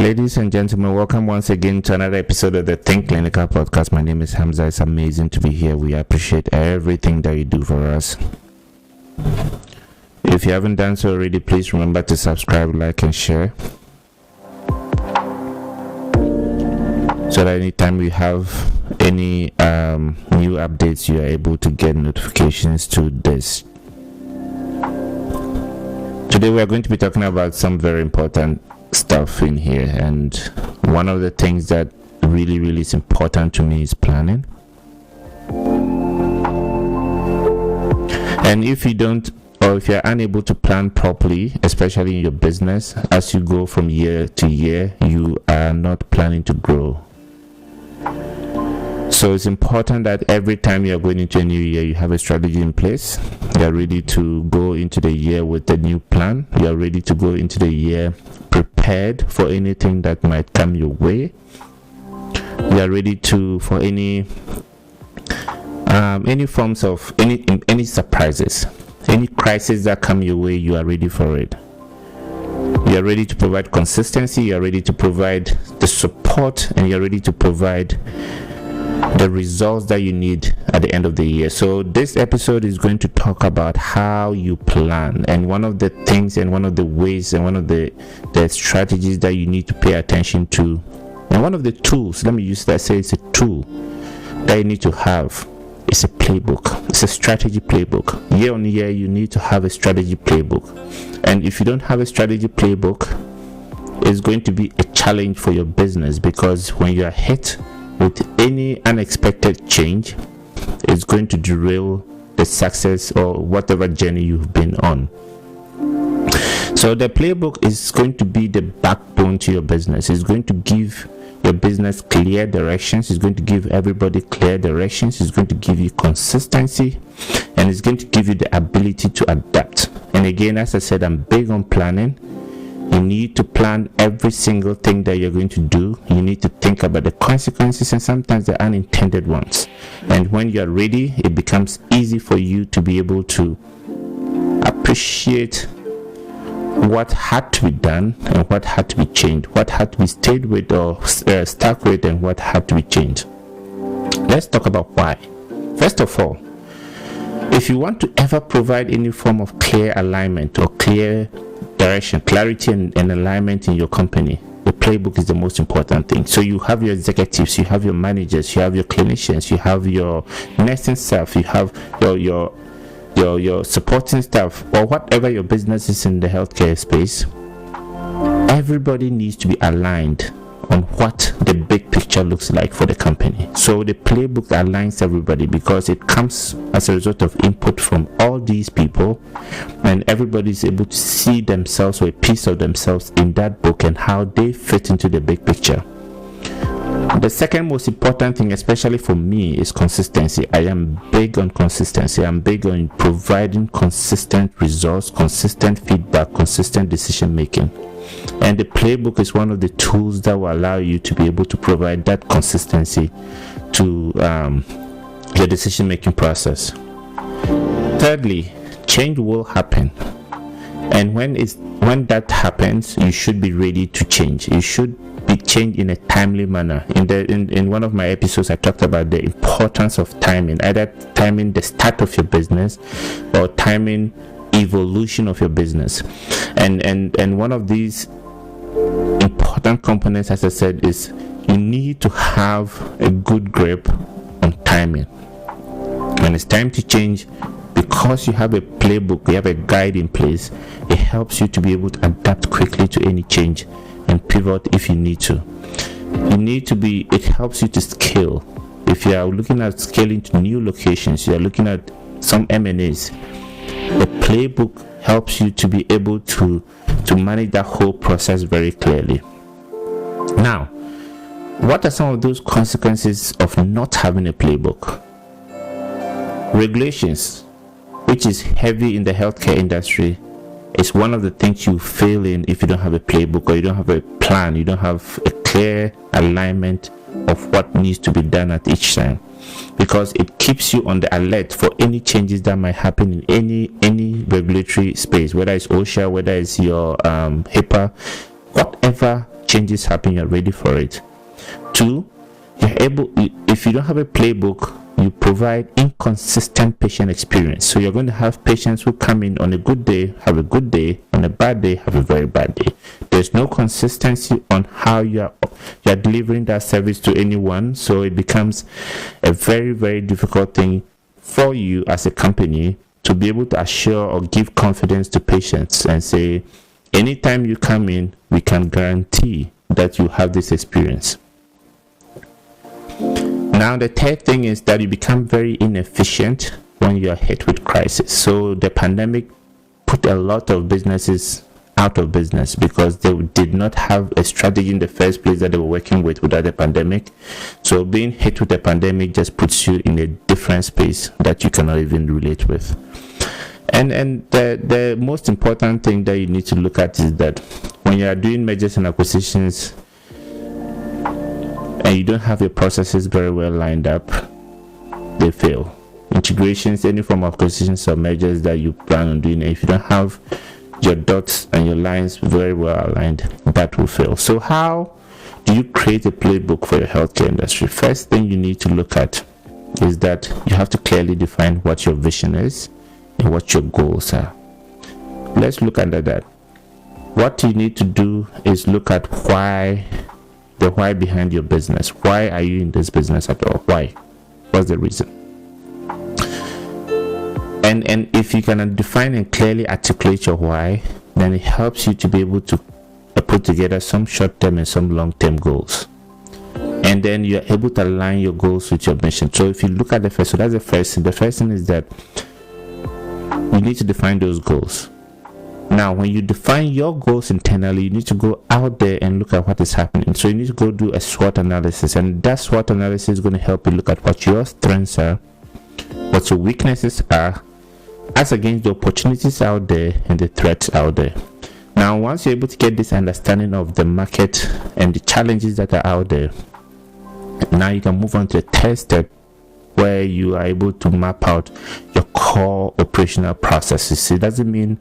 Ladies and gentlemen, welcome once again to another episode of the Think Clinical Podcast. My name is Hamza. It's amazing to be here. We appreciate everything that you do for us. If you haven't done so already, please remember to subscribe, like, and share, so that anytime we have any new updates, you are able to get notifications to this. Today we are going to be talking about some very important stuff in here, and one of the things that really is important to me is planning. And if you don't, or if you're unable to plan properly, especially in your business, as you go from year to year, you are not planning to grow. So it's important that every time you're going into a new year, you have a strategy in place. You're ready to go into the year with a new plan. You're ready to go into the year prepared for anything that might come your way. You're ready to for any forms of any surprises, any crisis that come your way. You are ready for it. You are ready to provide consistency. You are ready to provide the support, and you are ready to provide the results that you need at the end of the year. So this episode is going to talk about how you plan, and one of the things and one of the ways and one of the strategies that you need to pay attention to, and one of the tools, let me use that, say it's a tool that you need to have. It's a playbook. It's a strategy playbook. Year on year, you need to have a strategy playbook, and if you don't have a strategy playbook, it's going to be a challenge for your business, because when you are hit with any unexpected change, it's going to derail the success or whatever journey you've been on. So the playbook is going to be the backbone to your business. It's going to give your business clear directions. It's going to give everybody clear directions. It's going to give you consistency, and it's going to give you the ability to adapt. And again, as I said, I'm big on planning. You need to plan every single thing that you're going to do. You need to think about the consequences and sometimes the unintended ones. And when you're ready, it becomes easy for you to be able to appreciate what had to be done and what had to be changed, what had to be stayed with or stuck with, and what had to be changed. Let's talk about why. First of all, if you want to ever provide any form of clear alignment or clear direction, clarity and alignment in your company, the playbook is the most important thing. So you have your executives, you have your managers, you have your clinicians, you have your nursing staff, you have your supporting staff, or whatever your business is in the healthcare space. Everybody needs to be aligned on what the big picture looks like for the company. So the playbook aligns everybody, because it comes as a result of input from all these people, and everybody is able to see themselves or a piece of themselves in that book and how they fit into the big picture. The second most important thing, especially for me, is consistency. I am big on consistency. I'm big on providing consistent results, consistent feedback, consistent decision making. And the playbook is one of the tools that will allow you to be able to provide that consistency to your decision making process. Thirdly, change will happen, and when that happens, you should be ready to change. You should be changed in a timely manner. In one of my episodes, I talked about the importance of timing, either timing the start of your business or timing evolution of your business. And one of these important components, as I said, is you need to have a good grip on timing. When it's time to change, because you have a playbook, you have a guide in place, it helps you to be able to adapt quickly to any change and pivot if you need to. It helps you to scale. If you are looking at scaling to new locations, you are looking at some M&As, the playbook helps you to be able to manage that whole process very clearly. Now, what are some of those consequences of not having a playbook? Regulations, which is heavy in the healthcare industry, is one of the things you fail in if you don't have a playbook, or you don't have a plan, you don't have a clear alignment of what needs to be done at each time, because it keeps you on the alert for any changes that might happen in any regulatory space, whether it's OSHA, whether it's your HIPAA, whatever changes happen, you're ready for it. 2, if you don't have a playbook, you provide inconsistent patient experience. So you're going to have patients who come in on a good day, have a good day, on a bad day, have a very bad day. There's no consistency on how you're delivering that service to anyone. So it becomes a very, very difficult thing for you as a company to be able to assure or give confidence to patients and say, anytime you come in, we can guarantee that you have this experience. Now, the third thing is that you become very inefficient when you are hit with crisis. So the pandemic put a lot of businesses out of business because they did not have a strategy in the first place that they were working with without the pandemic. So being hit with the pandemic just puts you in a different space that you cannot even relate with. And the most important thing that you need to look at is that when you are doing mergers and acquisitions and you don't have your processes very well lined up, they fail. Integrations, any form of acquisitions or mergers that you plan on doing, if you don't have your dots and your lines very well aligned, that will fail. So how do you create a playbook for your healthcare industry? First thing you need to look at is that you have to clearly define what your vision is and what your goals are. Let's look under that. What you need to do is look at the why behind your business. Why are you in this business at all? Why? What's the reason? And if you can define and clearly articulate your why, then it helps you to be able to put together some short-term and some long-term goals. And then you're able to align your goals with your mission. So if you look at the first, so that's the first thing. The first thing is that you need to define those goals. Now, when you define your goals internally, you need to go out there and look at what is happening. So you need to go do a SWOT analysis, and that SWOT analysis is going to help you look at what your strengths are, what your weaknesses are, as against the opportunities out there and the threats out there. Now, once you're able to get this understanding of the market and the challenges that are out there, now you can move on to the third step, where you are able to map out your core operational processes. It doesn't mean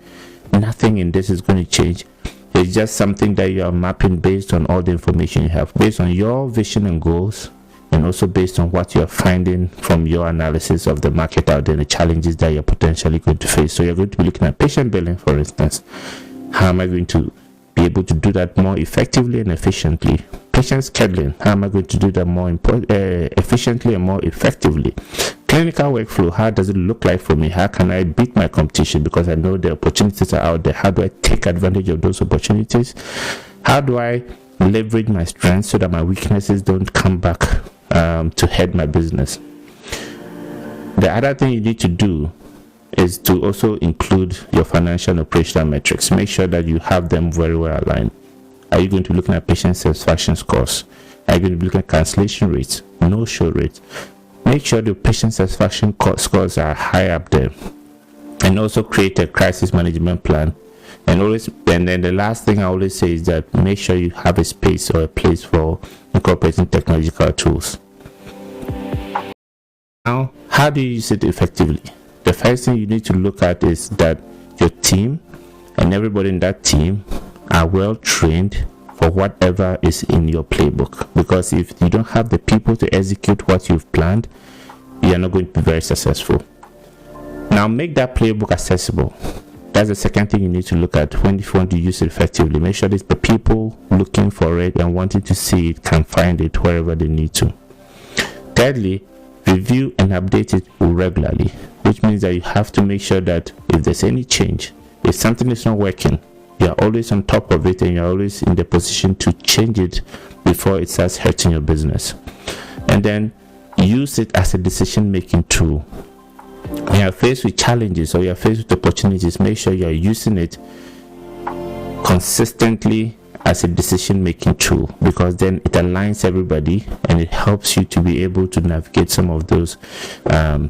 nothing in this is going to change. It's just something that you are mapping based on all the information you have, based on your vision and goals, and also based on what you're finding from your analysis of the market out there and the challenges that you're potentially going to face. So you're going to be looking at patient billing, for instance. How am I going to be able to do that more effectively and efficiently? Patient scheduling, how am I going to do that more efficiently and more effectively? Clinical workflow, how does it look like for me? How can I beat my competition because I know the opportunities are out there? How do I take advantage of those opportunities? How do I leverage my strengths so that my weaknesses don't come back to head my business? The other thing you need to do is to also include your financial and operational metrics. Make sure that you have them very well aligned. Are you going to be looking at patient satisfaction scores? Are you going to be looking at cancellation rates, no-show rates? Make sure the patient satisfaction scores are high up there, and also create a crisis management plan. And then the last thing I always say is that make sure you have a space or a place for incorporating technological tools. Now, how do you use it effectively? The first thing you need to look at is that your team and everybody in that team are well trained for whatever is in your playbook, because if you don't have the people to execute what you've planned, you are not going to be very successful. Now, make that playbook accessible. That's the second thing you need to look at when you want to use it effectively. Make sure that the people looking for it and wanting to see it can find it wherever they need to. Thirdly, review and update it regularly, which means that you have to make sure that if there's any change, if something is not working, you're always on top of it and you're always in the position to change it before it starts hurting your business. And then use it as a decision-making tool. When you're faced with challenges or you're faced with opportunities, make sure you're using it consistently as a decision-making tool, because then it aligns everybody and it helps you to be able to navigate some of those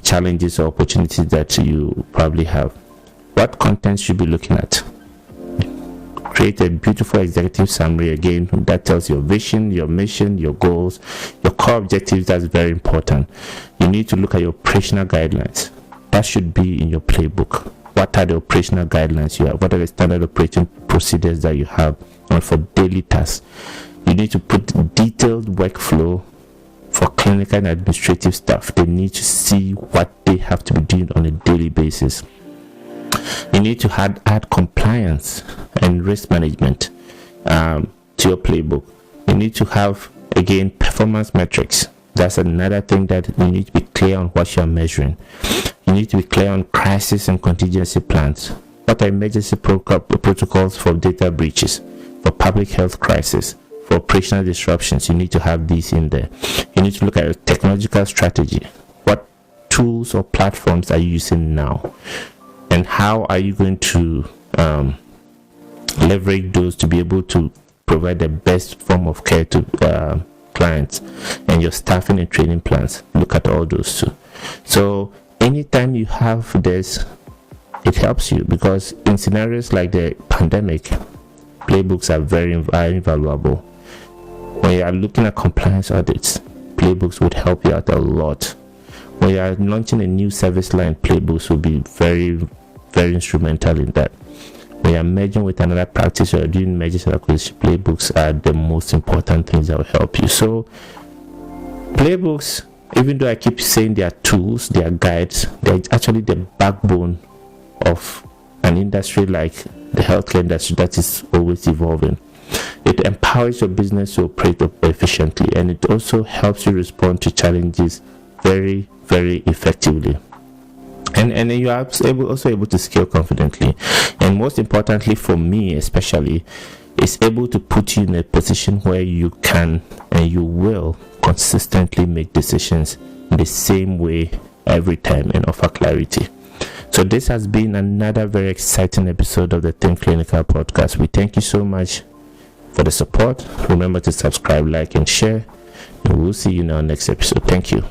challenges or opportunities that you probably have. What content should you be looking at? Create a beautiful executive summary again that tells your vision, your mission, your goals, your core objectives. That's very important. You need to look at your operational guidelines. That should be in your playbook. What are the operational guidelines you have? What are the standard operating procedures that you have? management for daily tasks. You need to put detailed workflow for clinical and administrative staff. They need to see what they have to be doing on a daily basis. You need to add compliance and risk management to your playbook. You need to have, again, performance metrics. That's another thing that you need to be clear on what you're measuring. You need to be clear on crisis and contingency plans. What are emergency protocols for data breaches, for public health crisis, for operational disruptions? You need to have these in there. You need to look at a technological strategy. What tools or platforms are you using now? And how are you going to leverage those to be able to provide the best form of care to clients? And your staffing and training plans, look at all those too. So anytime you have this, it helps you, because in scenarios like the pandemic, playbooks are very invaluable. When you are looking at compliance audits, playbooks would help you out a lot. When you are launching a new service line, playbooks will be very, very instrumental in that. When you are merging with another practice or doing mergers and acquisition, playbooks are the most important things that will help you. So playbooks, even though I keep saying they are tools, they are guides, they're actually the backbone of an industry like the healthcare industry that is always evolving. It empowers your business to operate efficiently, and it also helps you respond to challenges very, very effectively. And then you are also able to scale confidently. And most importantly for me especially, is able to put you in a position where you can and you will consistently make decisions in the same way every time and offer clarity. So this has been another very exciting episode of the Think Clinical podcast. We thank you so much for the support. Remember to subscribe, like, and share. And we'll see you in our next episode. Thank you.